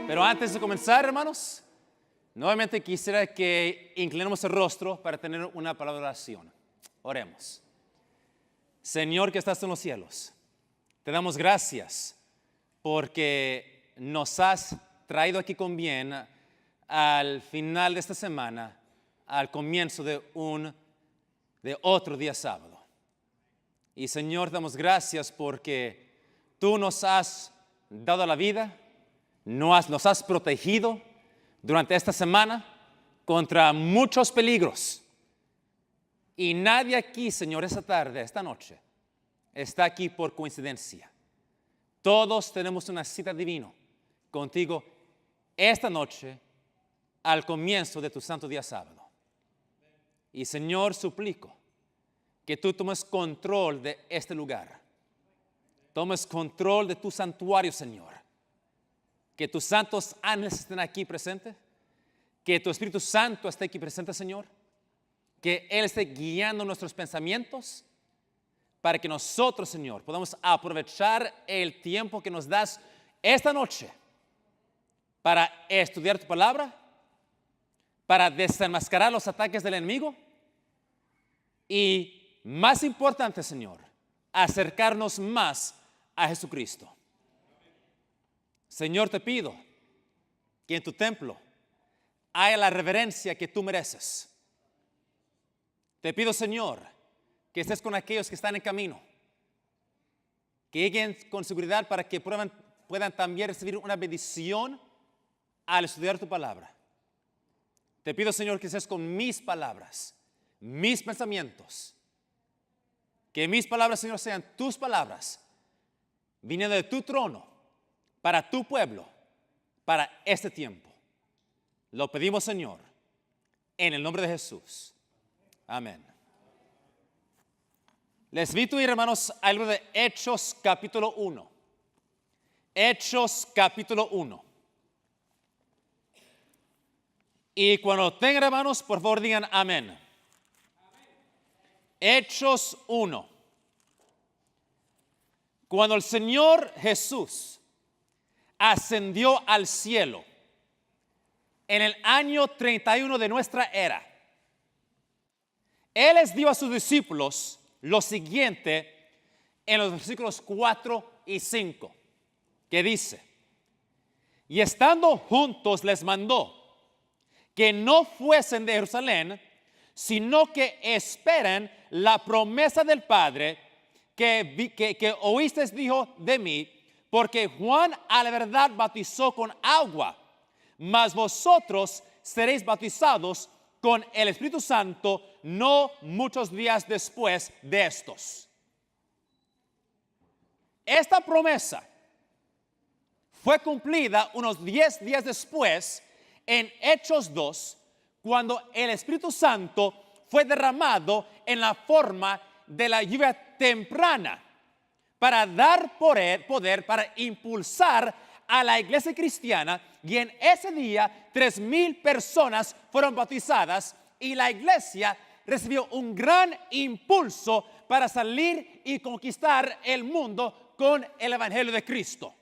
Pero antes de comenzar, hermanos, nuevamente quisiera que inclinemos el rostro para tener una palabra de oración. Oremos. Señor que estás en los cielos, te damos gracias porque nos has traído aquí con bien al final de esta semana, al comienzo de otro día sábado. Y Señor, te damos gracias porque tú nos has dado la vida, nos has protegido durante esta semana contra muchos peligros. Y nadie aquí, Señor, esta noche, está aquí por coincidencia. Todos tenemos una cita divina contigo esta noche al comienzo de tu santo día sábado. Y Señor, suplico que tú tomes control de este lugar. Tomes control de tu santuario, Señor. Que tus santos ángeles estén aquí presentes. Que tu Espíritu Santo esté aquí presente, Señor. Que Él esté guiando nuestros pensamientos para que nosotros, Señor, podamos aprovechar el tiempo que nos das esta noche para estudiar tu palabra, para desenmascarar los ataques del enemigo y, más importante, Señor, acercarnos más a Jesucristo. Señor, te pido que en tu templo haya la reverencia que tú mereces. Te pido, Señor, que estés con aquellos que están en camino, que lleguen con seguridad para que puedan también recibir una bendición al estudiar tu palabra. Te pido, Señor, que estés con mis palabras, mis pensamientos, que mis palabras, Señor, sean tus palabras, viniendo de tu trono, para tu pueblo, para este tiempo. Lo pedimos, Señor, en el nombre de Jesús. Amén. Les invito, hermanos, al libro de Hechos capítulo 1. Hechos capítulo 1. Y cuando tengan, hermanos, por favor digan amén. Amén. Hechos 1. Cuando el Señor Jesús ascendió al cielo en el año 31 de nuestra era, Él les dio a sus discípulos lo siguiente en los versículos 4 y 5, que dice: y estando juntos les mandó que no fuesen de Jerusalén, sino que esperen la promesa del Padre que oísteis dijo de mí, porque Juan a la verdad bautizó con agua, mas vosotros seréis bautizados con el Espíritu Santo no muchos días después de estos. Esta promesa fue cumplida unos 10 días después en Hechos 2, cuando el Espíritu Santo fue derramado en la forma de la lluvia temprana para dar poder para impulsar a la iglesia cristiana, y en ese día 3,000 personas fueron bautizadas y la iglesia recibió un gran impulso para salir y conquistar el mundo con el Evangelio de Cristo.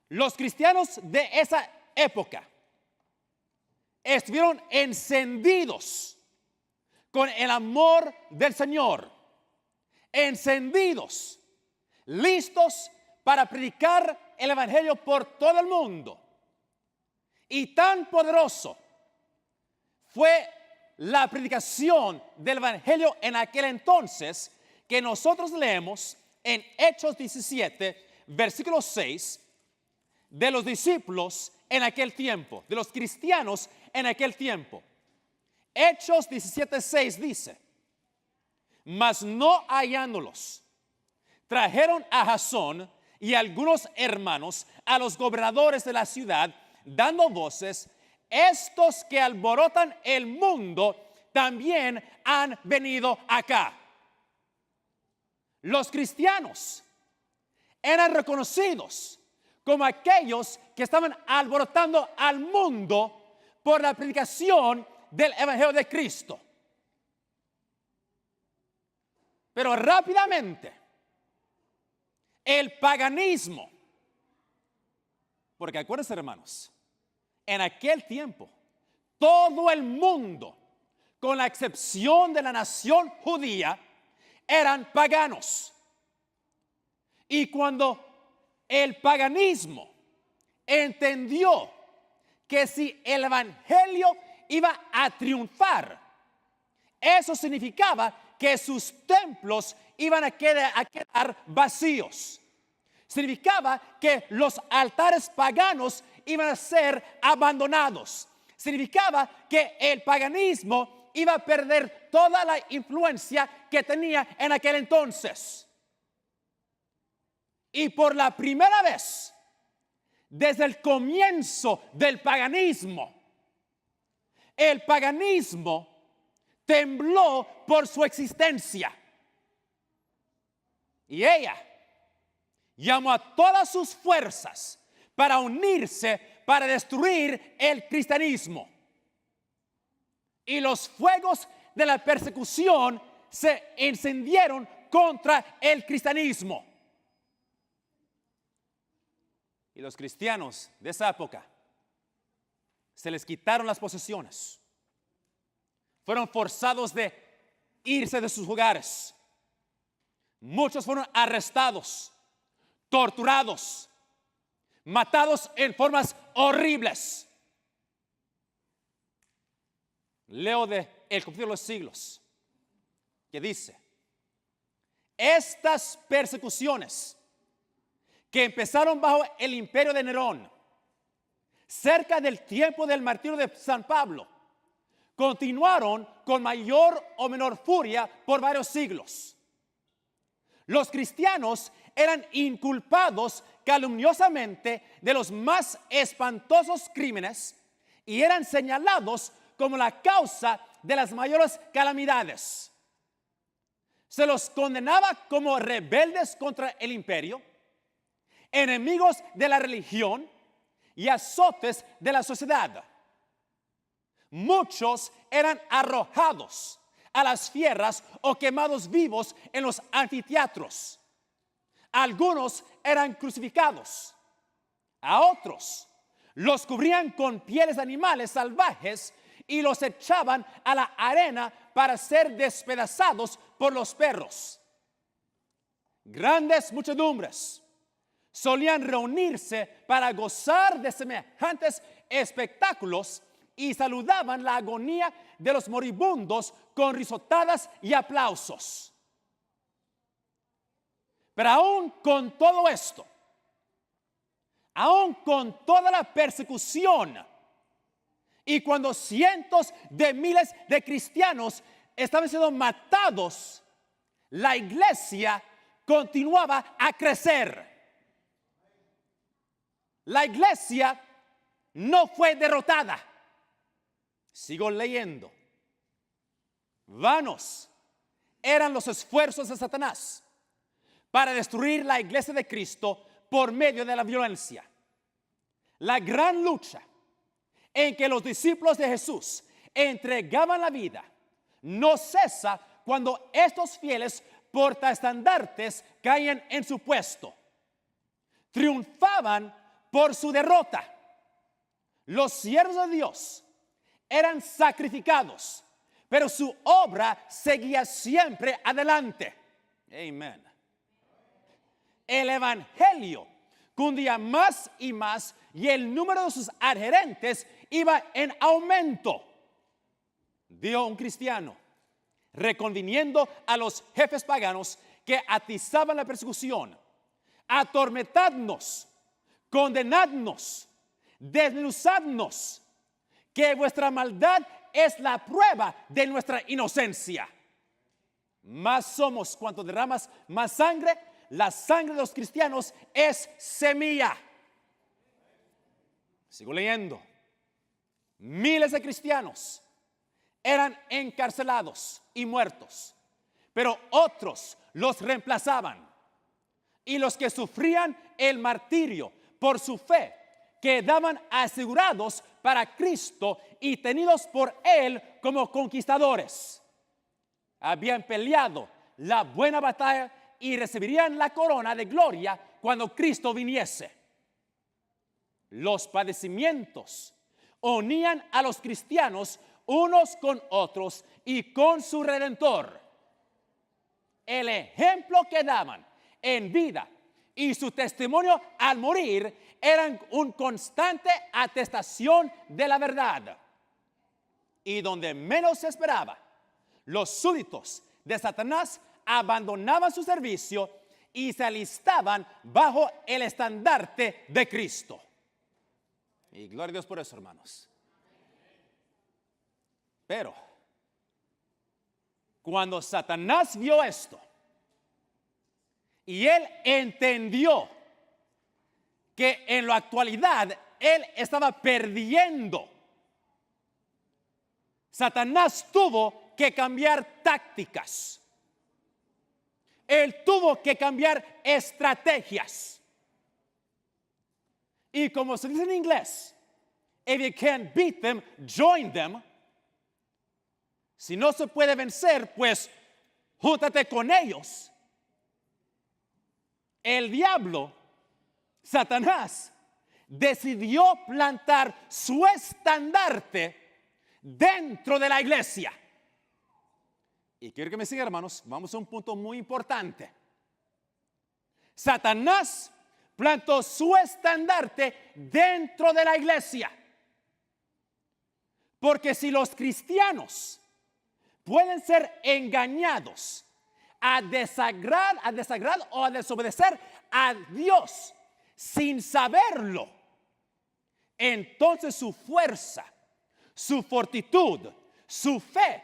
Los cristianos de esa época estuvieron encendidos con el amor del Señor, encendidos, listos para predicar el Evangelio por todo el mundo. Y tan poderoso fue la predicación del Evangelio en aquel entonces, que nosotros leemos en Hechos 17, versículo 6, de los discípulos en aquel tiempo, de los cristianos en aquel tiempo. Hechos 17:6 dice: mas no hallándolos, trajeron a Jasón y algunos hermanos a los gobernadores de la ciudad, dando voces: estos que alborotan el mundo también han venido acá. Los cristianos eran reconocidos como aquellos que estaban alborotando al mundo por la predicación del Evangelio de Cristo. Pero rápidamente el paganismo Porque acuérdense, hermanos, en aquel tiempo, todo el mundo, con la excepción de la nación judía, eran paganos. Y cuando el paganismo entendió que si el evangelio iba a triunfar, eso significaba que sus templos iban a quedar vacíos. Significaba que los altares paganos iban a ser abandonados. Significaba que el paganismo iba a perder toda la influencia que tenía en aquel entonces. Y por la primera vez, desde el comienzo del paganismo, el paganismo tembló por su existencia. Y ella llamó a todas sus fuerzas para unirse, para destruir el cristianismo. Y los fuegos de la persecución se encendieron contra el cristianismo. Y los cristianos de esa época se les quitaron las posesiones. Fueron forzados de irse de sus hogares. Muchos fueron arrestados, torturados, matados en formas horribles. Leo de El Conflicto de los Siglos, que dice: estas persecuciones que empezaron bajo el imperio de Nerón, cerca del tiempo del martirio de San Pablo, continuaron con mayor o menor furia por varios siglos. Los cristianos eran inculpados calumniosamente de los más espantosos crímenes y eran señalados como la causa de las mayores calamidades. Se los condenaba como rebeldes contra el imperio, enemigos de la religión y azotes de la sociedad. Muchos eran arrojados a las fieras o quemados vivos en los anfiteatros. Algunos eran crucificados. A otros los cubrían con pieles de animales salvajes y los echaban a la arena para ser despedazados por los perros. Grandes muchedumbres solían reunirse para gozar de semejantes espectáculos y saludaban la agonía de los moribundos con risotadas y aplausos. Pero aún con todo esto, aún con toda la persecución, y cuando cientos de miles de cristianos estaban siendo matados, la iglesia continuaba a crecer. La iglesia no fue derrotada. Sigo leyendo. Vanos eran los esfuerzos de Satanás para destruir la iglesia de Cristo por medio de la violencia. La gran lucha en que los discípulos de Jesús entregaban la vida no cesa cuando estos fieles portaestandartes caían en su puesto. Triunfaban por su derrota. Los siervos de Dios eran sacrificados, pero su obra seguía siempre adelante. Amén. El evangelio cundía más y más y el número de sus adherentes iba en aumento. Dijo un cristiano, reconviniendo a los jefes paganos que atizaban la persecución: atormentadnos, condenadnos, desmenuzadnos, que vuestra maldad es la prueba de nuestra inocencia. Más somos cuanto derramas más sangre. La sangre de los cristianos es semilla. Sigo leyendo. Miles de cristianos eran encarcelados y muertos, pero otros los reemplazaban. Y los que sufrían el martirio por su fe quedaban asegurados para Cristo y tenidos por Él como conquistadores. Habían peleado la buena batalla y recibirían la corona de gloria cuando Cristo viniese. los padecimientos unían a los cristianos unos con otros y con su Redentor. El ejemplo que daban en vida y su testimonio al morir eran un constante atestación de la verdad. Y donde menos se esperaba, los súbditos de Satanás abandonaban su servicio y se alistaban bajo el estandarte de Cristo. Y gloria a Dios por eso, hermanos. Pero cuando Satanás vio esto y él entendió que en la actualidad él estaba perdiendo, Satanás tuvo que cambiar tácticas. Él tuvo que cambiar estrategias. Y como se dice en inglés, if you can't beat them, join them. Si no se puede vencer, pues júntate con ellos. El diablo, Satanás, decidió plantar su estandarte dentro de la iglesia. Y quiero que me sigan, hermanos, vamos a un punto muy importante. Satanás plantó su estandarte dentro de la iglesia. Porque si los cristianos pueden ser engañados a desagradar o a desobedecer a Dios sin saberlo, entonces su fuerza, su fortitud, su fe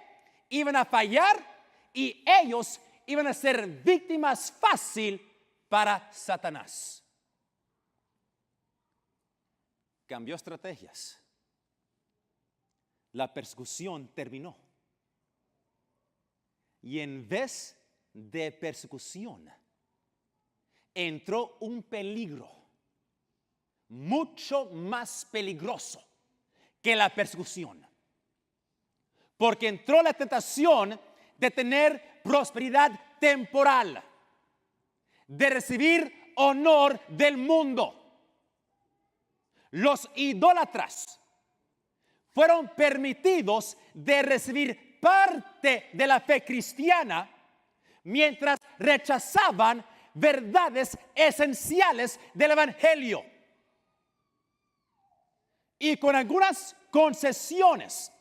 iban a fallar y ellos iban a ser víctimas fácil para Satanás. Cambió estrategias. La persecución terminó. Y en vez de persecución, entró un peligro mucho más peligroso que la persecución. Porque entró la tentación de tener prosperidad temporal, de recibir honor del mundo. Los idólatras fueron permitidos de recibir parte de la fe cristiana mientras rechazaban verdades esenciales del evangelio. Y con algunas concesiones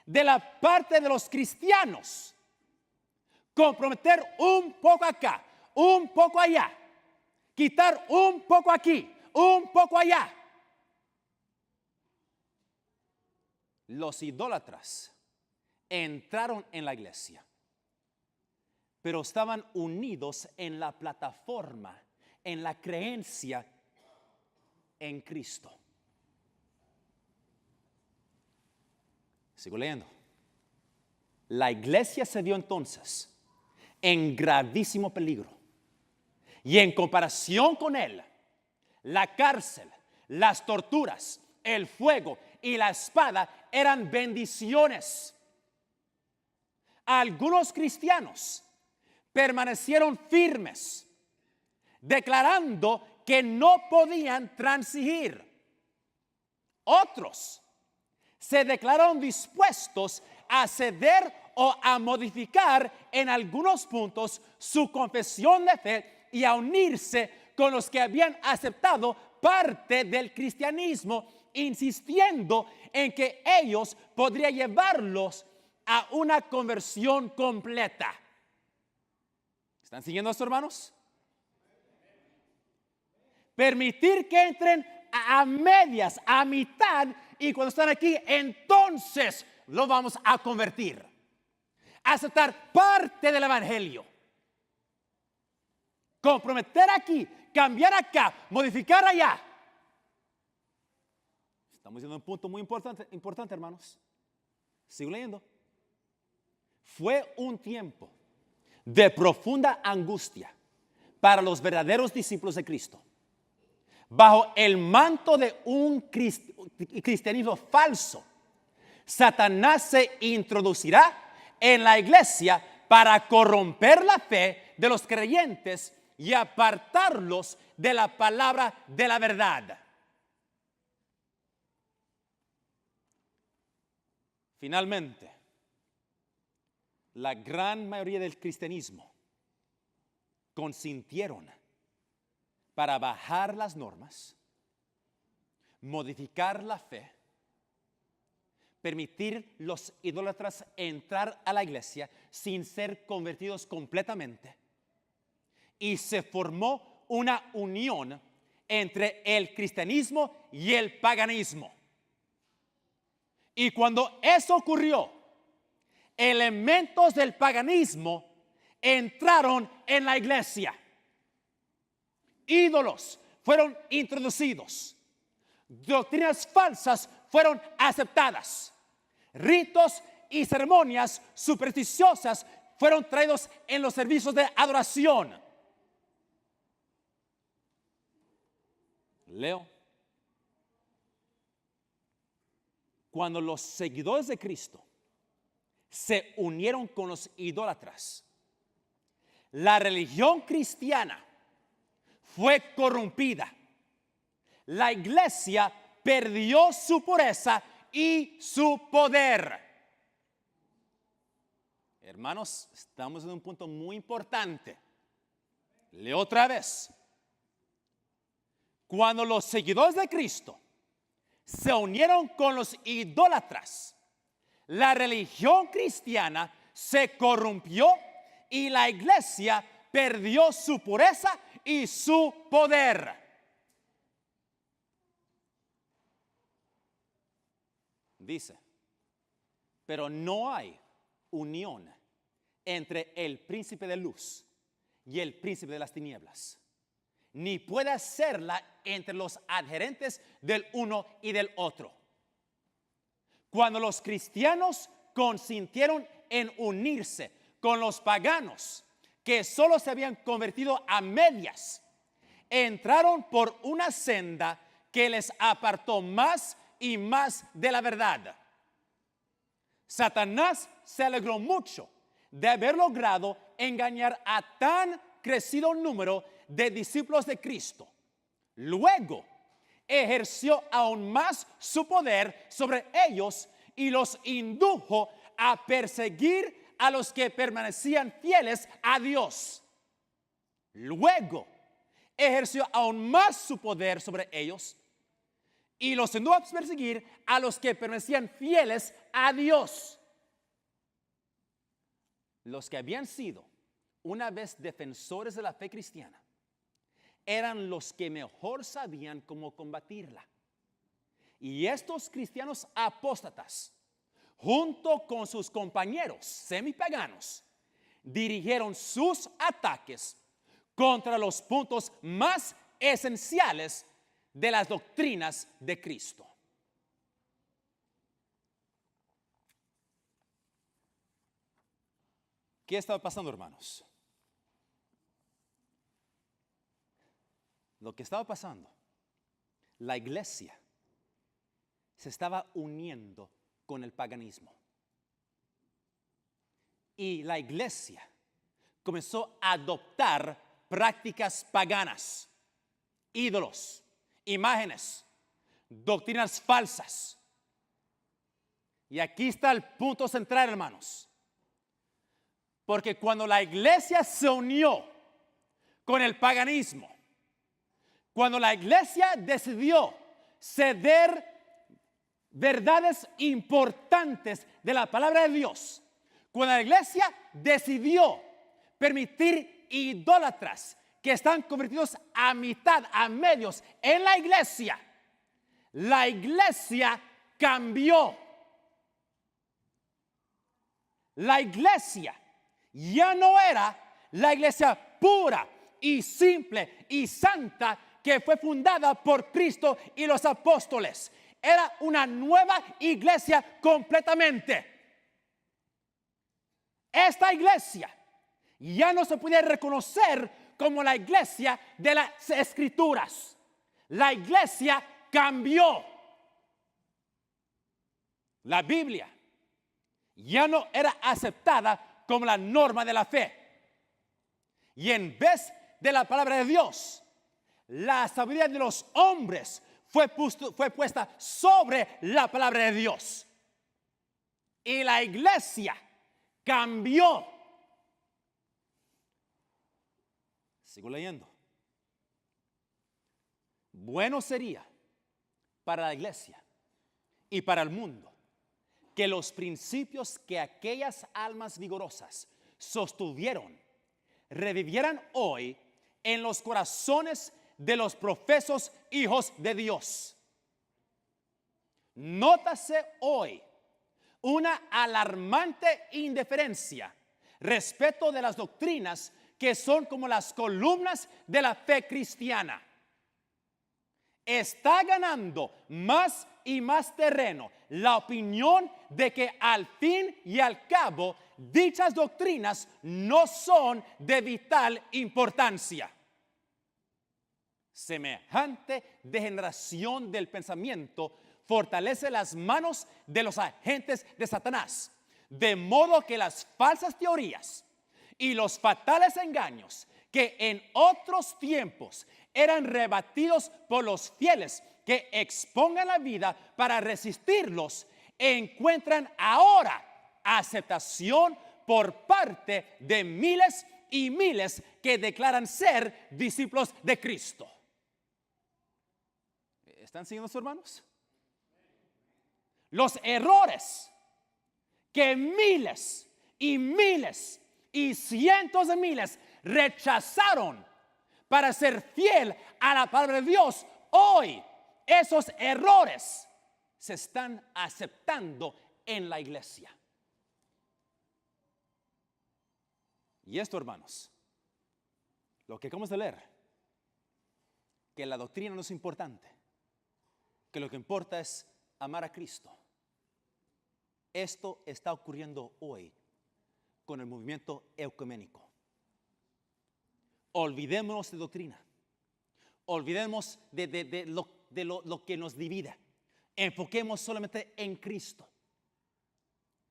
de la parte de los cristianos, comprometer un poco acá, un poco allá, quitar un poco aquí, un poco allá. Los idólatras entraron en la iglesia, pero estaban unidos en la plataforma, en la creencia en Cristo. Sigo leyendo. La iglesia se vio entonces en gravísimo peligro. Y en comparación con él, la cárcel, las torturas, el fuego y la espada eran bendiciones. Algunos cristianos permanecieron firmes, declarando que no podían transigir. Otros se declararon dispuestos a ceder o a modificar en algunos puntos su confesión de fe y a unirse con los que habían aceptado parte del cristianismo, insistiendo en que ellos podrían llevarlos a una conversión completa. ¿Están siguiendo esto, hermanos? Permitir que entren a medias, a mitad, y cuando están aquí, entonces lo vamos a convertir. Aceptar parte del evangelio. Comprometer aquí, cambiar acá, modificar allá. Estamos diciendo un punto muy importante, hermanos. Sigo leyendo. Fue un tiempo de profunda angustia para los verdaderos discípulos de Cristo. Bajo el manto de un cristianismo falso, Satanás se introducirá en la iglesia para corromper la fe de los creyentes y apartarlos de la palabra de la verdad. Finalmente, la gran mayoría del cristianismo consintieron para bajar las normas, modificar la fe, permitir los idólatras entrar a la iglesia sin ser convertidos completamente. Y se formó una unión entre el cristianismo y el paganismo. Y cuando eso ocurrió, elementos del paganismo entraron en la iglesia. Ídolos fueron introducidos. Doctrinas falsas fueron aceptadas. Ritos y ceremonias supersticiosas fueron traídos en los servicios de adoración. Leo. Cuando los seguidores de Cristo se unieron con los idólatras, la religión cristiana fue corrompida. La iglesia perdió su pureza y su poder. Hermanos, estamos en un punto muy importante. Leo otra vez. Cuando los seguidores de Cristo se unieron con los idólatras, la religión cristiana se corrompió y la iglesia perdió su pureza y su poder. Dice, pero no hay unión entre el príncipe de luz y el príncipe de las tinieblas, ni puede hacerla entre los adherentes del uno y del otro. Cuando los cristianos consintieron en unirse con los paganos, que solo se habían convertido a medias, entraron por una senda que les apartó más y más de la verdad. Satanás se alegró mucho de haber logrado engañar a tan crecido número de discípulos de Cristo. Luego ejerció aún más su poder sobre ellos y los indujo a perseguir a los que permanecían fieles a Dios. Luego ejerció aún más su poder sobre ellos y los indujo a perseguir a los que permanecían fieles a Dios. Los que habían sido una vez defensores de la fe cristiana eran los que mejor sabían cómo combatirla. Y estos cristianos apóstatas, junto con sus compañeros semipaganos, dirigieron sus ataques contra los puntos más esenciales de las doctrinas de Cristo. ¿Qué estaba pasando, hermanos? Lo que estaba pasando, la iglesia se estaba uniendo con el paganismo. Y la iglesia comenzó a adoptar prácticas paganas, ídolos, imágenes, doctrinas falsas. Y aquí está el punto central, hermanos. Porque cuando la iglesia se unió con el paganismo, cuando la iglesia decidió ceder verdades importantes de la palabra de Dios, cuando la iglesia decidió permitir idólatras que están convertidos a mitad, a medios en la iglesia cambió. La iglesia ya no era la iglesia pura y simple y santa que fue fundada por Cristo y los apóstoles. Era una nueva iglesia completamente. Esta iglesia ya no se podía reconocer como la iglesia de las Escrituras. La iglesia cambió. La Biblia ya no era aceptada como la norma de la fe. Y en vez de la palabra de Dios, la sabiduría de los hombres fue puesta sobre la palabra de Dios. y la iglesia cambió. Sigo leyendo. Bueno sería para la iglesia y para el mundo que los principios que aquellas almas vigorosas sostuvieron revivieran hoy en los corazones de los profesos hijos de Dios. Nótase hoy una alarmante indiferencia respecto de las doctrinas que son como las columnas de la fe cristiana. Está ganando más y más terreno la opinión de que al fin y al cabo dichas doctrinas no son de vital importancia. Semejante degeneración del pensamiento fortalece las manos de los agentes de Satanás, de modo que las falsas teorías y los fatales engaños que en otros tiempos eran rebatidos por los fieles que expongan la vida para resistirlos, encuentran ahora aceptación por parte de miles y miles que declaran ser discípulos de Cristo. ¿Están siguiendo sus hermanos? Los errores que miles y miles y cientos de miles rechazaron para ser fiel a la palabra de Dios, hoy esos errores se están aceptando en la iglesia. Y esto, hermanos, lo que acabamos de leer, que la doctrina no es importante, que lo que importa es amar a Cristo. Esto está ocurriendo hoy con el movimiento ecuménico. Olvidémonos de doctrina. Olvidemos de lo que nos divide. Enfoquemos solamente en Cristo.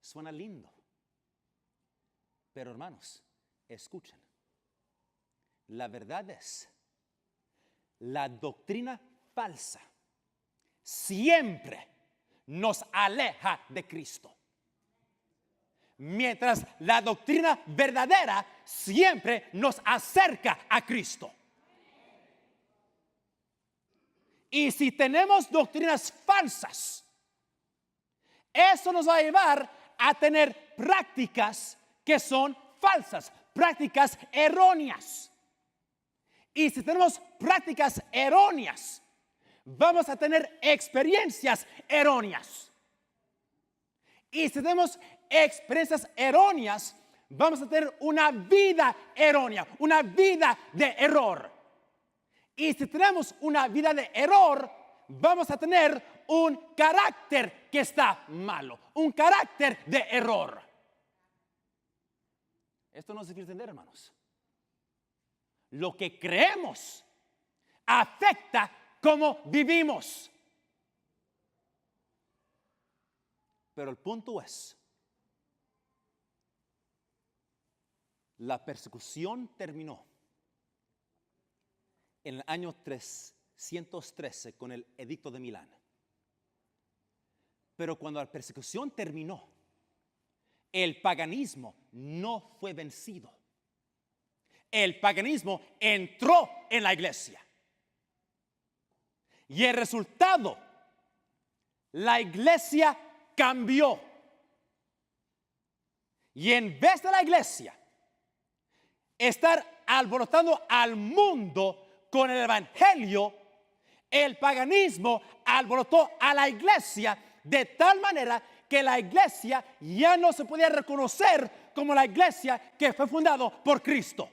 Suena lindo. Pero hermanos, escuchen. La verdad es, la doctrina falsa siempre nos aleja de Cristo. Mientras la doctrina verdadera siempre nos acerca a Cristo. Y si tenemos doctrinas falsas, eso nos va a llevar a tener prácticas que son falsas, prácticas erróneas. Y si tenemos prácticas erróneas, vamos a tener experiencias erróneas. Y si tenemos experiencias erróneas, vamos a tener una vida errónea, una vida de error. Y si tenemos una vida de error, vamos a tener un carácter que está malo, un carácter de error. Esto no es difícil de entender, hermanos. Lo que creemos afecta cómo vivimos. Pero el punto es, la persecución terminó en el año 313 con el Edicto de Milán. Pero cuando la persecución terminó, el paganismo no fue vencido. El paganismo entró en la iglesia. Y el resultado, la iglesia cambió. Y en vez de la iglesia estar alborotando al mundo con el evangelio, el paganismo alborotó a la iglesia de tal manera que la iglesia ya no se podía reconocer como la iglesia que fue fundada por Cristo.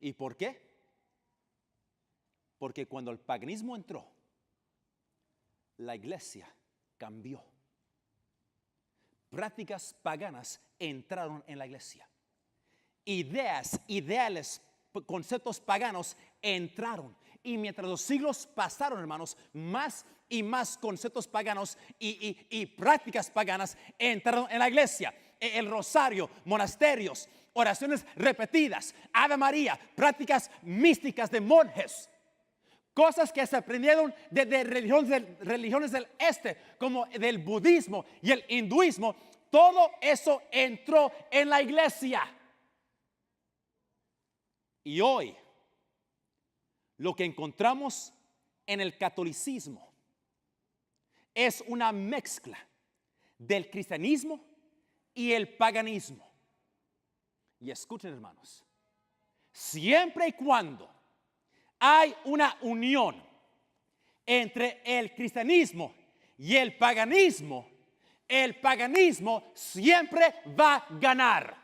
¿Y por qué? Porque cuando el paganismo entró, la iglesia cambió. Prácticas paganas entraron en la iglesia. Ideas, ideales, conceptos paganos entraron. Y mientras los siglos pasaron, hermanos, más y más conceptos paganos y prácticas paganas entraron en la iglesia. El rosario, monasterios, oraciones repetidas, Ave María, prácticas místicas de monjes. Cosas que se aprendieron de religiones del este, como del budismo y el hinduismo, todo eso entró en la iglesia. Y hoy, lo que encontramos en el catolicismo es una mezcla del cristianismo y el paganismo. Y escuchen, hermanos, siempre y cuando hay una unión entre el cristianismo y el paganismo siempre va a ganar.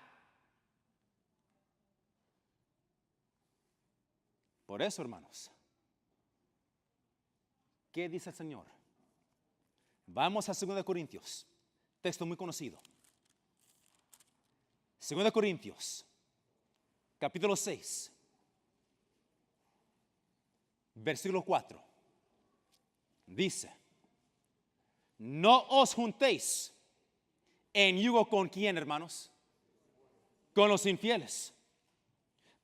Por eso, hermanos, ¿qué dice el Señor? Vamos a 2 Corintios, texto muy conocido. 2 Corintios, capítulo 6. Versículo 4. Dice: no os juntéis en yugo con quién, hermanos, con los infieles.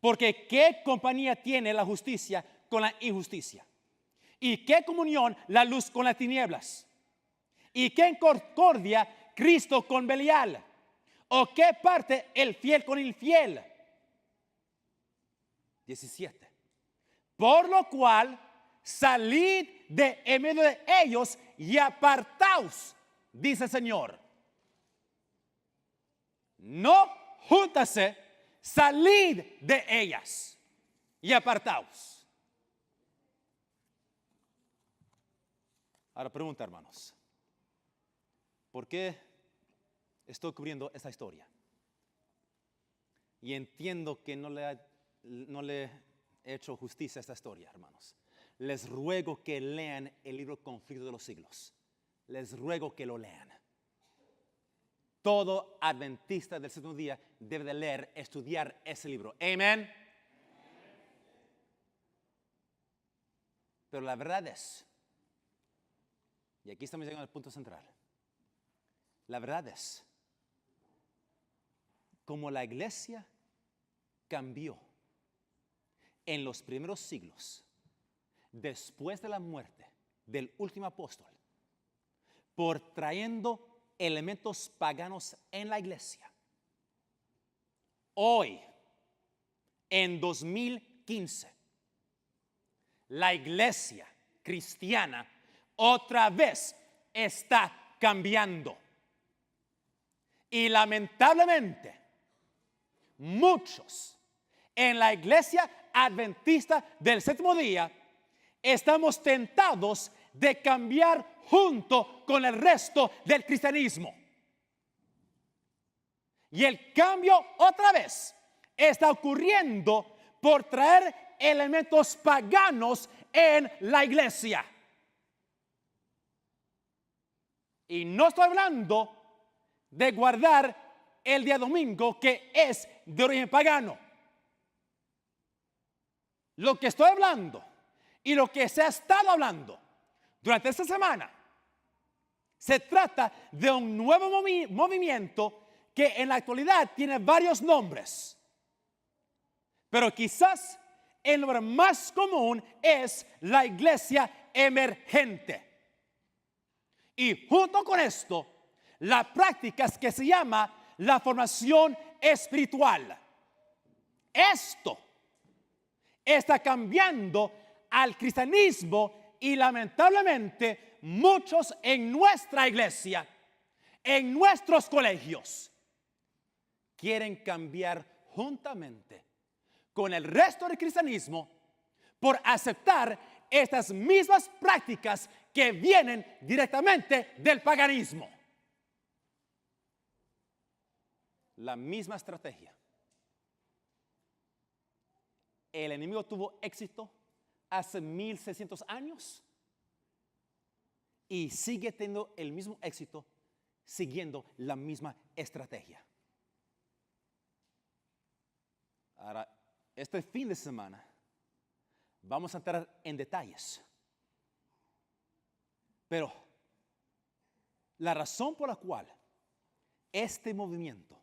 Porque ¿qué compañía tiene la justicia con la injusticia? ¿Y qué comunión la luz con las tinieblas? ¿Y qué concordia Cristo con Belial? ¿O qué parte el fiel con el infiel? 17. Por lo cual, salid de en medio de ellos y apartaos, dice el Señor. No júntase, salid de ellas y apartaos. Ahora pregunta, hermanos, ¿por qué estoy cubriendo esta historia? Y entiendo que no le he hecho justicia a esta historia, hermanos. Les ruego que lean el libro Conflicto de los Siglos. Les ruego que lo lean. Todo adventista del séptimo día debe de leer, estudiar ese libro. Amén. Pero la verdad es, y aquí estamos llegando al punto central, la verdad es, como la iglesia cambió en los primeros siglos, después de la muerte del último apóstol, por trayendo elementos paganos en la iglesia. Hoy, en 2015, la iglesia cristiana otra vez está cambiando. Y lamentablemente, muchos en la iglesia adventista del séptimo día estamos tentados de cambiar junto con el resto del cristianismo. Y el cambio otra vez está ocurriendo por traer elementos paganos en la iglesia. Y no estoy hablando de guardar el día domingo, que es de origen pagano. Lo que estoy hablando y lo que se ha estado hablando durante esta semana se trata de un nuevo movimiento que en la actualidad tiene varios nombres, pero quizás el nombre más común es la iglesia emergente. Y junto con esto, la práctica que se llama la formación espiritual. Esto está cambiando al cristianismo y lamentablemente muchos en nuestra iglesia, en nuestros colegios, quieren cambiar juntamente con el resto del cristianismo por aceptar estas mismas prácticas que vienen directamente del paganismo. La misma estrategia. El enemigo tuvo éxito hace 1600 años y sigue teniendo el mismo éxito siguiendo la misma estrategia. Ahora, este fin de semana vamos a entrar en detalles, pero la razón por la cual este movimiento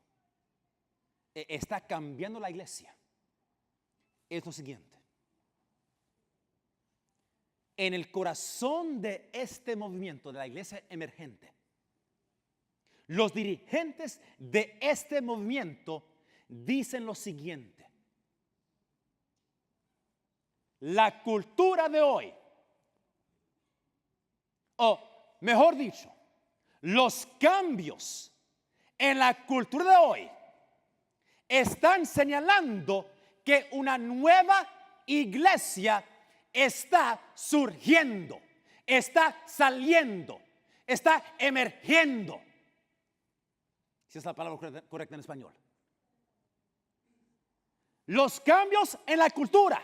está cambiando la iglesia es lo siguiente. en el corazón de este movimiento de la iglesia emergente, los dirigentes de este movimiento dicen lo siguiente: la cultura de hoy, o mejor dicho, los cambios en la cultura de hoy están señalando que una nueva iglesia está surgiendo, está saliendo, está emergiendo. Si es la palabra correcta en español. Los cambios en la cultura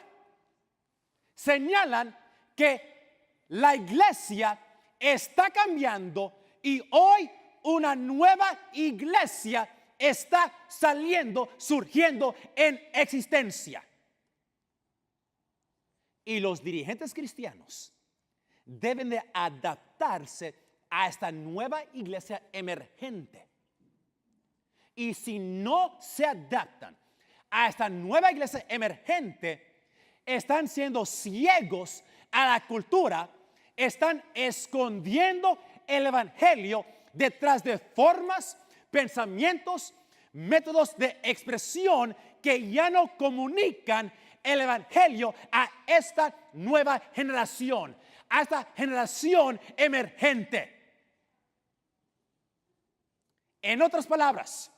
señalan que la iglesia está cambiando y hoy una nueva iglesia está saliendo, surgiendo en existencia. Y los dirigentes cristianos deben de adaptarse a esta nueva iglesia emergente. Y si no se adaptan a esta nueva iglesia emergente, están siendo ciegos a la cultura, están escondiendo el evangelio detrás de formas, pensamientos, métodos de expresión que ya no comunican el evangelio a esta nueva generación, a esta generación emergente. En otras palabras,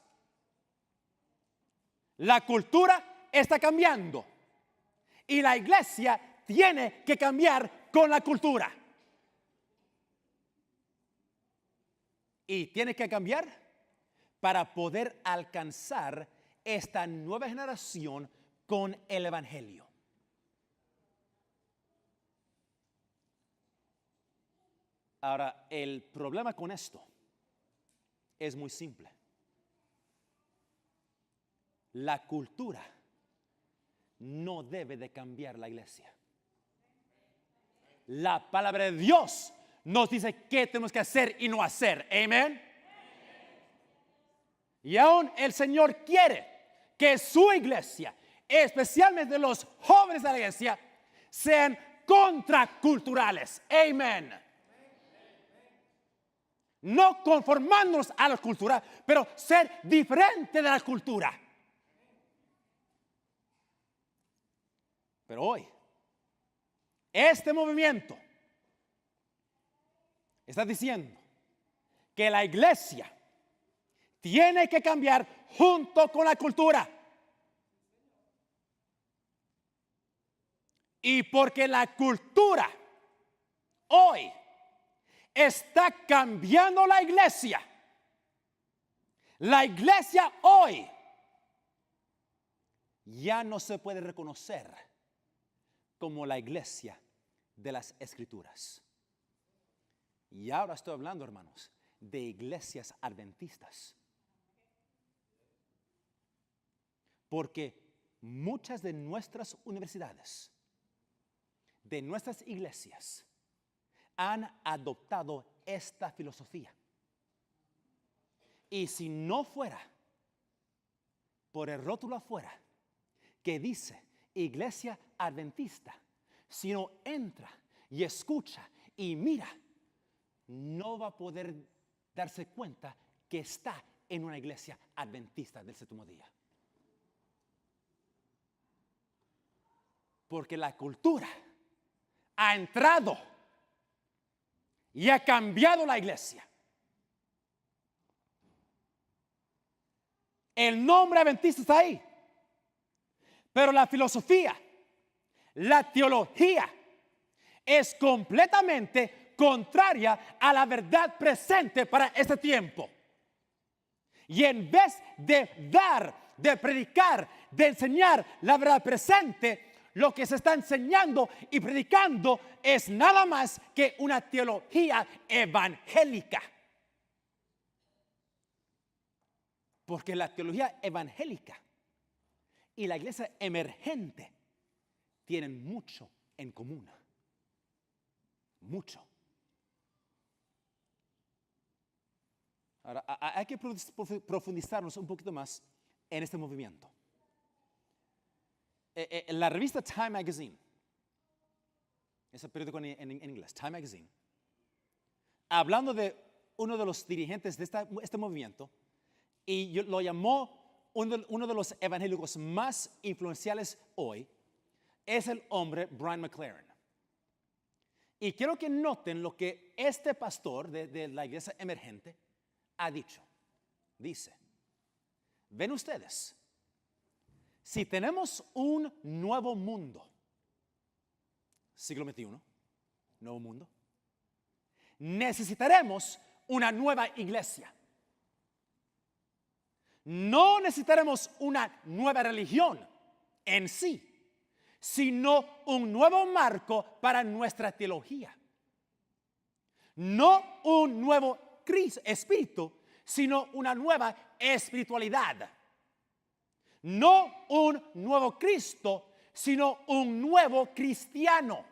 la cultura está cambiando y la iglesia tiene que cambiar con la cultura. Y tiene que cambiar para poder alcanzar esta nueva generación con el evangelio. Ahora, el problema con esto es muy simple. La cultura no debe de cambiar la iglesia. La palabra de Dios nos dice qué tenemos que hacer y no hacer. Amén. Y aún el Señor quiere que su iglesia, especialmente los jóvenes de la iglesia, sean contraculturales. Amén. No conformándonos a la cultura, pero ser diferente de la cultura. Pero hoy, este movimiento está diciendo que la iglesia tiene que cambiar junto con la cultura. Y porque la cultura hoy está cambiando la iglesia hoy ya no se puede reconocer como la iglesia de las Escrituras. Y ahora estoy hablando, hermanos, de iglesias adventistas. Porque muchas de nuestras universidades, de nuestras iglesias, han adoptado esta filosofía. Y si no fuera por el rótulo afuera que dice iglesia adventista, si no entra y escucha y mira, no va a poder darse cuenta que está en una iglesia adventista del séptimo día. Porque la cultura ha entrado y ha cambiado la iglesia. El nombre adventista está ahí, pero la filosofía, la teología es completamente contraria a la verdad presente para este tiempo. Y en vez de dar, de predicar, de enseñar la verdad presente, lo que se está enseñando y predicando es nada más que una teología evangélica. Porque la teología evangélica y la iglesia emergente tienen mucho en común. Mucho. Ahora, hay que profundizarnos un poquito más en este movimiento. La revista Time Magazine Es el periódico en inglés, Time Magazine, hablando de uno de los dirigentes de este movimiento, y lo llamó uno de los evangélicos más influenciales hoy, es el hombre Brian McLaren. Y quiero que noten lo que este pastor de la iglesia emergente ha dicho. Dice, ven ustedes, si tenemos un nuevo mundo, siglo XXI, nuevo mundo, necesitaremos una nueva iglesia. No necesitaremos una nueva religión en sí, sino un nuevo marco para nuestra teología. No un nuevo espíritu, sino una nueva espiritualidad. No un nuevo Cristo, sino un nuevo cristiano.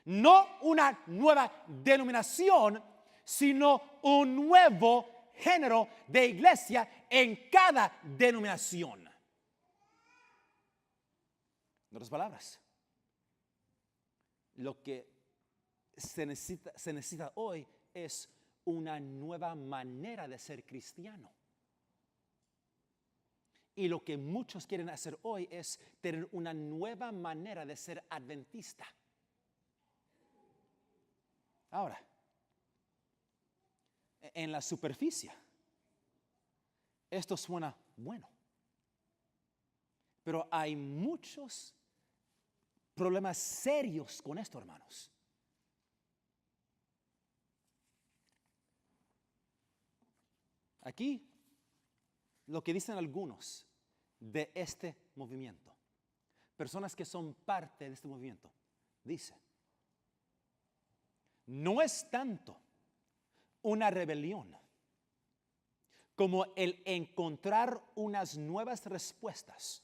No una nueva denominación, sino un nuevo género de iglesia en cada denominación. En otras palabras, lo que se necesita hoy es una nueva manera de ser cristiano. Y lo que muchos quieren hacer hoy es tener una nueva manera de ser adventista. Ahora, en la superficie, esto suena bueno. Pero hay muchos problemas serios con esto, hermanos. Aquí, lo que dicen algunos de este movimiento, personas que son parte de este movimiento, dice, no es tanto una rebelión como el encontrar unas nuevas respuestas,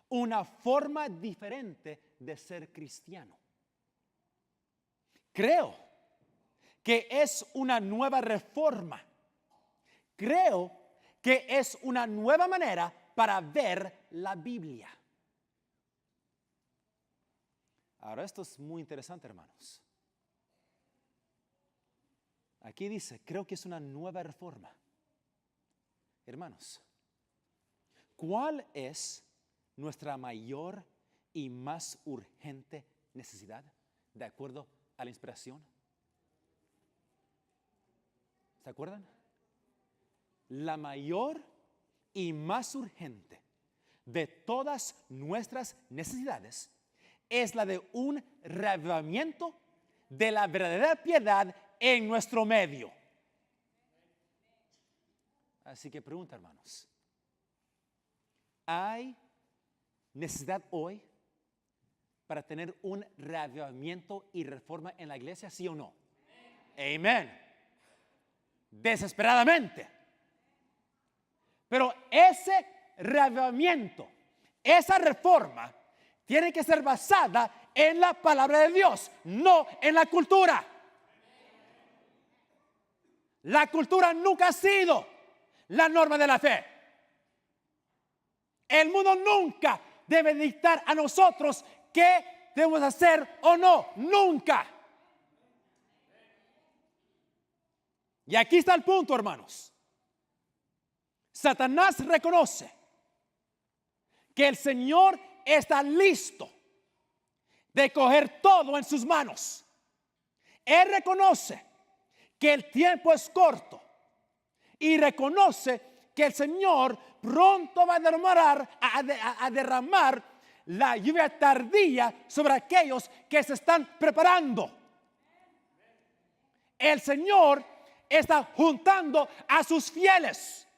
una forma diferente de ser cristiano. Creo que es una nueva reforma. Creo que es una nueva manera para ver la Biblia. Ahora, esto es muy interesante, hermanos. Aquí dice, creo que es una nueva reforma. Hermanos, ¿cuál es nuestra mayor y más urgente necesidad de acuerdo a la inspiración? ¿Se acuerdan? La mayor y más urgente de todas nuestras necesidades es la de un reavivamiento de la verdadera piedad en nuestro medio. Así que pregunta, hermanos, ¿hay necesidad hoy para tener un reavivamiento y reforma en la iglesia, sí o no? Amén. Desesperadamente. Pero ese reavivamiento, esa reforma, tiene que ser basada en la palabra de Dios, no en la cultura. La cultura nunca ha sido la norma de la fe. El mundo nunca debe dictar a nosotros qué debemos hacer o no. Nunca. Y aquí está el punto, hermanos. Satanás reconoce que el Señor está listo de coger todo en sus manos. Él reconoce que el tiempo es corto y reconoce que el Señor pronto va a derramar la lluvia tardía sobre aquellos que se están preparando. El Señor está juntando a sus fieles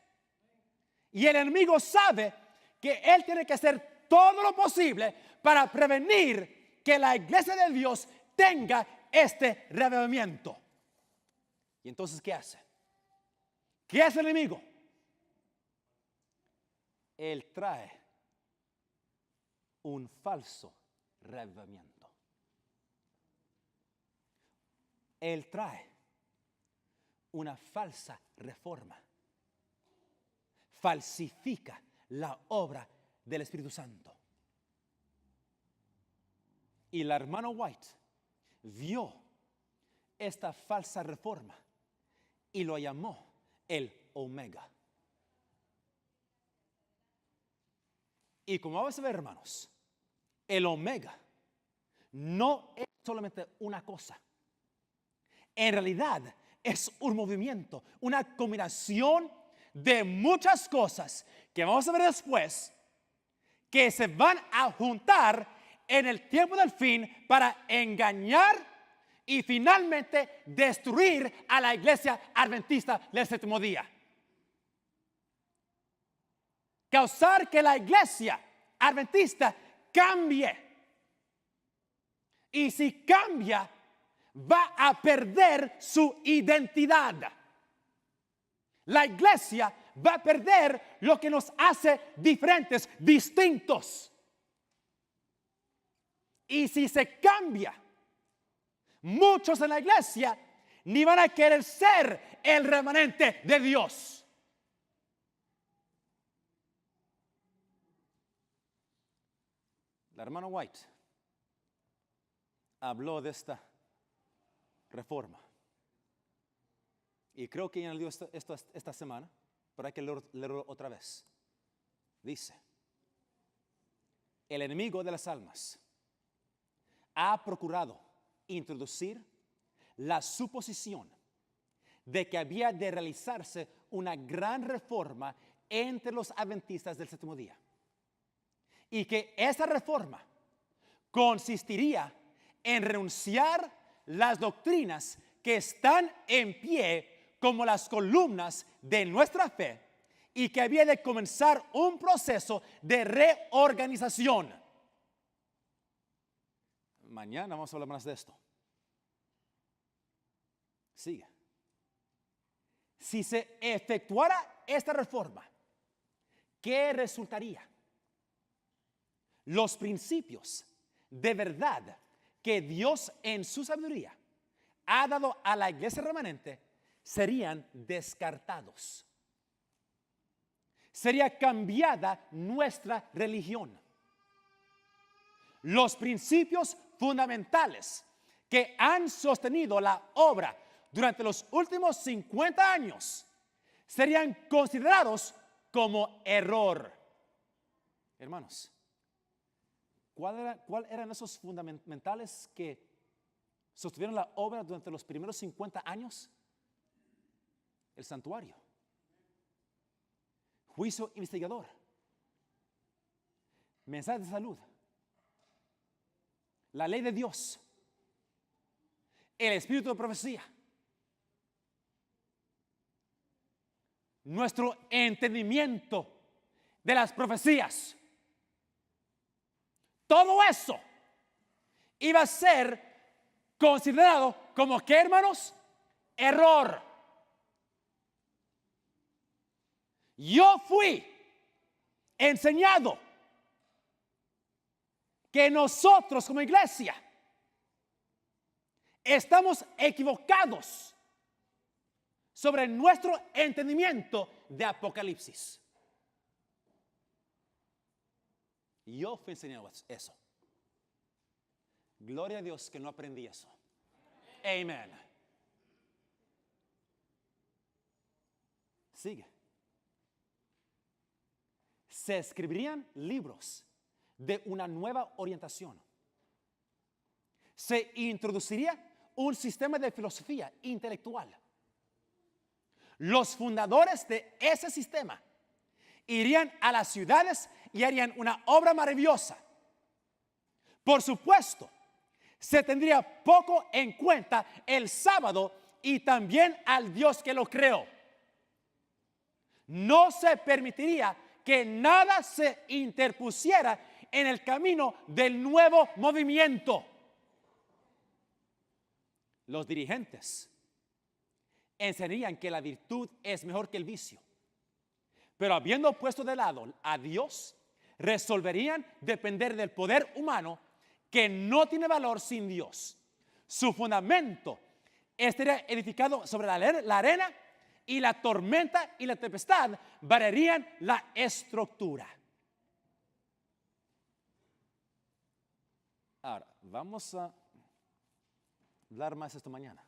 y el enemigo sabe que él tiene que hacer todo lo posible para prevenir que la iglesia de Dios tenga este reavivamiento. ¿Y entonces qué hace? ¿Qué hace el enemigo? Él trae un falso reavivamiento. Él trae una falsa reforma. Falsifica la obra del Espíritu Santo. Y la hermana White vio esta falsa reforma y lo llamó el Omega. Y como vamos a ver, hermanos, el Omega no es solamente una cosa. En realidad es un movimiento, una combinación de muchas cosas que vamos a ver después, que se van a juntar en el tiempo del fin para engañar y finalmente destruir a la iglesia adventista del séptimo día. Causar que la iglesia adventista cambie. Y si cambia, va a perder su identidad. La iglesia va a perder lo que nos hace diferentes, distintos. Y si se cambia, muchos en la iglesia ni van a querer ser el remanente de Dios. La hermana White habló de esta reforma. Y creo que ya leído esto esta semana, pero hay que leerlo otra vez. Dice: el enemigo de las almas ha procurado introducir la suposición de que había de realizarse una gran reforma entre los adventistas del séptimo día. Y que esa reforma consistiría en renunciar las doctrinas que están en pie como las columnas de nuestra fe y que había de comenzar un proceso de reorganización. Mañana vamos a hablar más de esto. Sigue. Si se efectuara esta reforma, ¿qué resultaría? Los principios de verdad que Dios en su sabiduría ha dado a la iglesia remanente serían descartados. Sería cambiada nuestra religión. Los principios fundamentales que han sostenido la obra durante los últimos 50 años serían considerados como error. Hermanos, ¿cuál eran esos fundamentales que sostuvieron la obra durante los primeros 50 años? El santuario, juicio investigador, mensaje de salud, la ley de Dios, el espíritu de profecía, nuestro entendimiento de las profecías. Todo eso iba a ser considerado como, ¿qué, hermanos? Error. Yo fui enseñado que nosotros como iglesia estamos equivocados sobre nuestro entendimiento de Apocalipsis. Yo fui enseñado eso. Gloria a Dios que no aprendí eso. Amén. Sigue. Se escribirían libros de una nueva orientación. Se introduciría un sistema de filosofía intelectual. Los fundadores de ese sistema irían a las ciudades y harían una obra maravillosa. Por supuesto, se tendría poco en cuenta el sábado y también al Dios que lo creó. No se permitiría que nada se interpusiera en el camino del nuevo movimiento. Los dirigentes enseñarían que la virtud es mejor que el vicio. Pero habiendo puesto de lado a Dios, resolverían depender del poder humano que no tiene valor sin Dios. Su fundamento estaría edificado sobre la arena y la tormenta y la tempestad variarían la estructura. Ahora, vamos a hablar más esta mañana.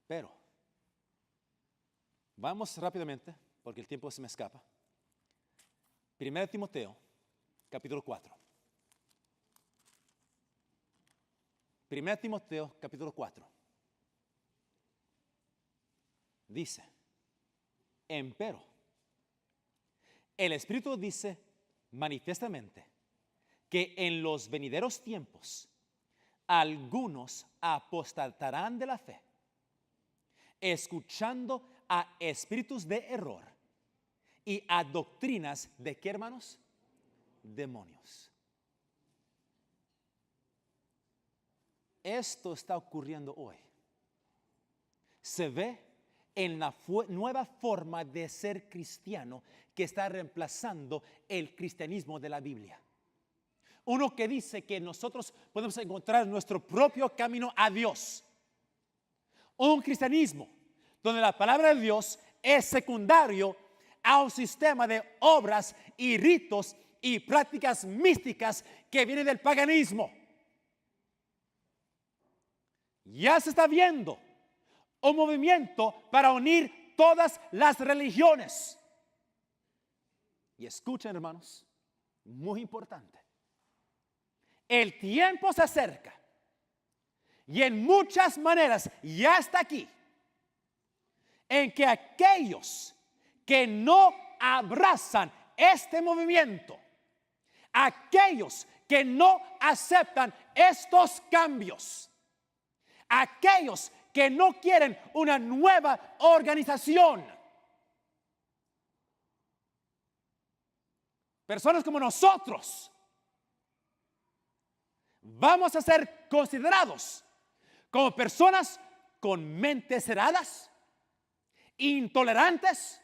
Pero, vamos rápidamente, porque el tiempo se me escapa. 1 Timoteo, capítulo 4. 1 Timoteo, capítulo 4. Dice, empero, el Espíritu dice manifiestamente que en los venideros tiempos algunos apostatarán de la fe, escuchando a espíritus de error y a doctrinas de ¿qué, hermanos? Demonios. Esto está ocurriendo hoy. Se ve en la nueva forma de ser cristiano que está reemplazando el cristianismo de la Biblia. Uno que dice que nosotros podemos encontrar nuestro propio camino a Dios. Un cristianismo donde la palabra de Dios es secundario a un sistema de obras y ritos y prácticas místicas que vienen del paganismo. Ya se está viendo un movimiento para unir todas las religiones. Y escuchen, hermanos, muy importante. El tiempo se acerca y en muchas maneras ya está aquí, en que aquellos que no abrazan este movimiento, aquellos que no aceptan estos cambios, aquellos que no quieren una nueva organización, personas como nosotros, vamos a ser considerados como personas con mentes cerradas, intolerantes,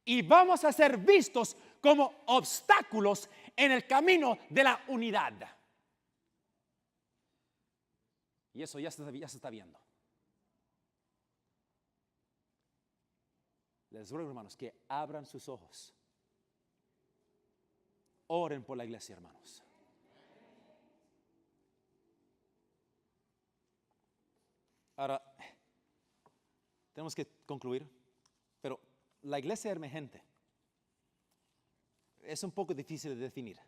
y vamos a ser vistos como obstáculos en el camino de la unidad. Y eso ya se está viendo. Les ruego, hermanos, que abran sus ojos. Oren por la iglesia, hermanos. Ahora, tenemos que concluir, pero la iglesia emergente es un poco difícil de definir.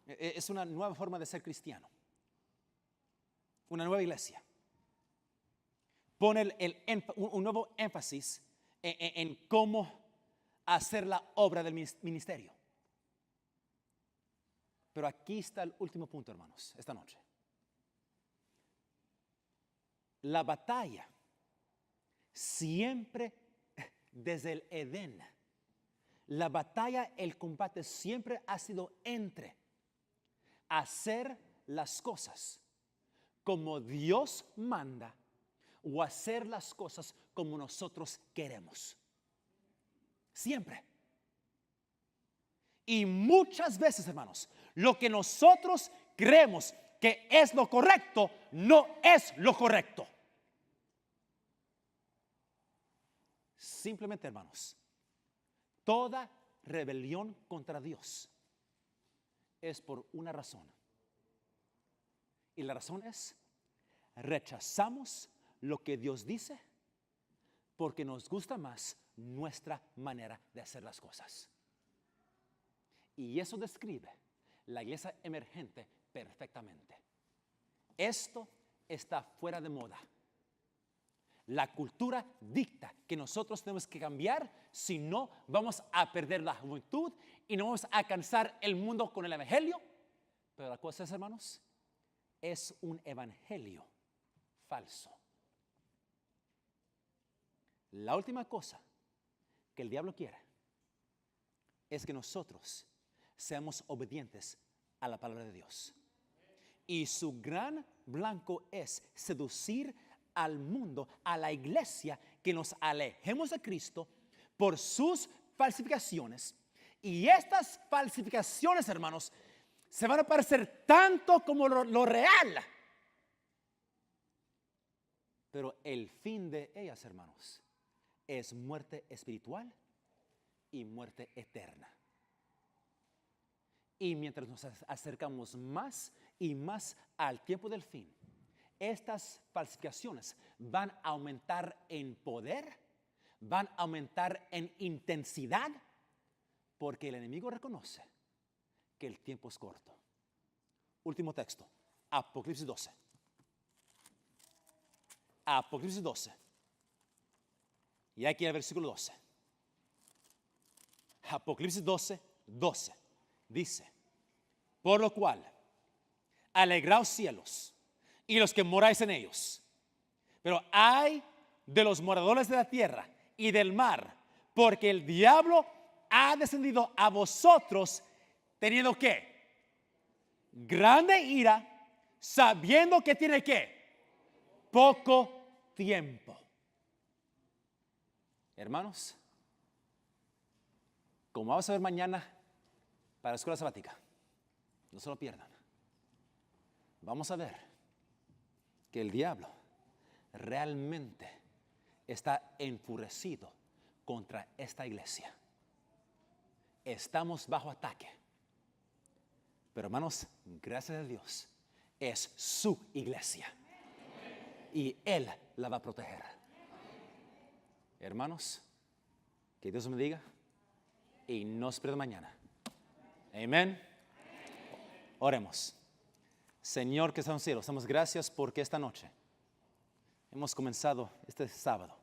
Es una nueva forma de ser cristiano, una nueva iglesia. Pone un nuevo énfasis en cómo hacer la obra del ministerio. Pero aquí está el último punto, hermanos, esta noche. La batalla siempre desde el Edén, la batalla, el combate siempre ha sido entre hacer las cosas como Dios manda o hacer las cosas como nosotros queremos. Siempre. Y muchas veces, hermanos, lo que nosotros creemos que es lo correcto, no es lo correcto. Simplemente, hermanos, toda rebelión contra Dios es por una razón. Y la razón es, rechazamos lo que Dios dice porque nos gusta más nuestra manera de hacer las cosas. Y eso describe la iglesia emergente perfectamente. Esto está fuera de moda. La cultura dicta que nosotros tenemos que cambiar, si no vamos a perder la juventud y no vamos a alcanzar el mundo con el evangelio. Pero la cosa es, hermanos, es un evangelio falso. La última cosa que el diablo quiere es que nosotros seamos obedientes a la palabra de Dios. Y su gran blanco es seducir al mundo, a la iglesia, que nos alejemos de Cristo por sus falsificaciones. Y estas falsificaciones, hermanos, se van a parecer tanto como lo real. Pero el fin de ellas, hermanos, es muerte espiritual y muerte eterna. Y mientras nos acercamos más y más al tiempo del fin, estas falsificaciones van a aumentar en poder, van a aumentar en intensidad, porque el enemigo reconoce que el tiempo es corto. Último texto, Apocalipsis 12. Apocalipsis 12. Y aquí el versículo 12. Apocalipsis 12, 12. Dice, por lo cual, alegraos cielos y los que moráis en ellos. Pero ay de los moradores de la tierra y del mar, porque el diablo ha descendido a vosotros teniendo ¿qué? Grande ira, sabiendo que tiene ¿qué? Poco tiempo. Hermanos, como vamos a ver mañana para la escuela sabática, no se lo pierdan. Vamos a ver que el diablo realmente está enfurecido contra esta iglesia. Estamos bajo ataque. Pero hermanos, gracias a Dios, es su iglesia. Y Él la va a proteger. Hermanos, que Dios me diga y no se pierda mañana. Amén. Oremos. Señor que está en los cielos, damos gracias porque esta noche hemos comenzado este sábado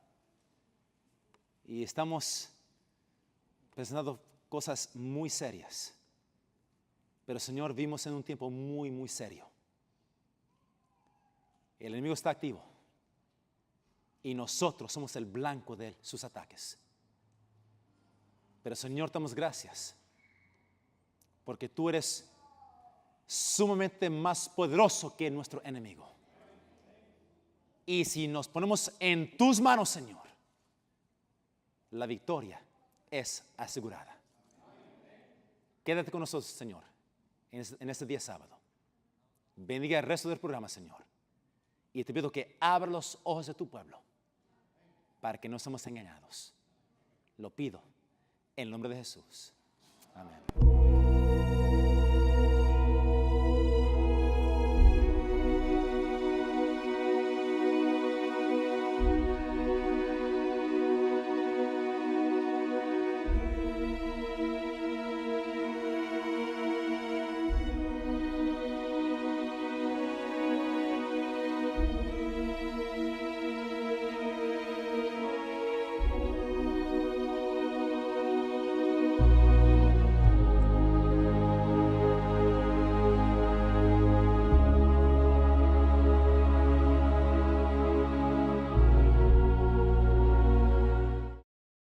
y estamos presentando cosas muy serias. Pero Señor, vimos en un tiempo muy, muy serio. El enemigo está activo y nosotros somos el blanco de sus ataques. Pero Señor, te damos gracias porque tú eres sumamente más poderoso que nuestro enemigo. Y si nos ponemos en tus manos, Señor, la victoria es asegurada. Quédate con nosotros, Señor, en este día sábado. Bendiga el resto del programa, Señor. Y te pido que abra los ojos de tu pueblo para que no seamos engañados. Lo pido en el nombre de Jesús. Amén.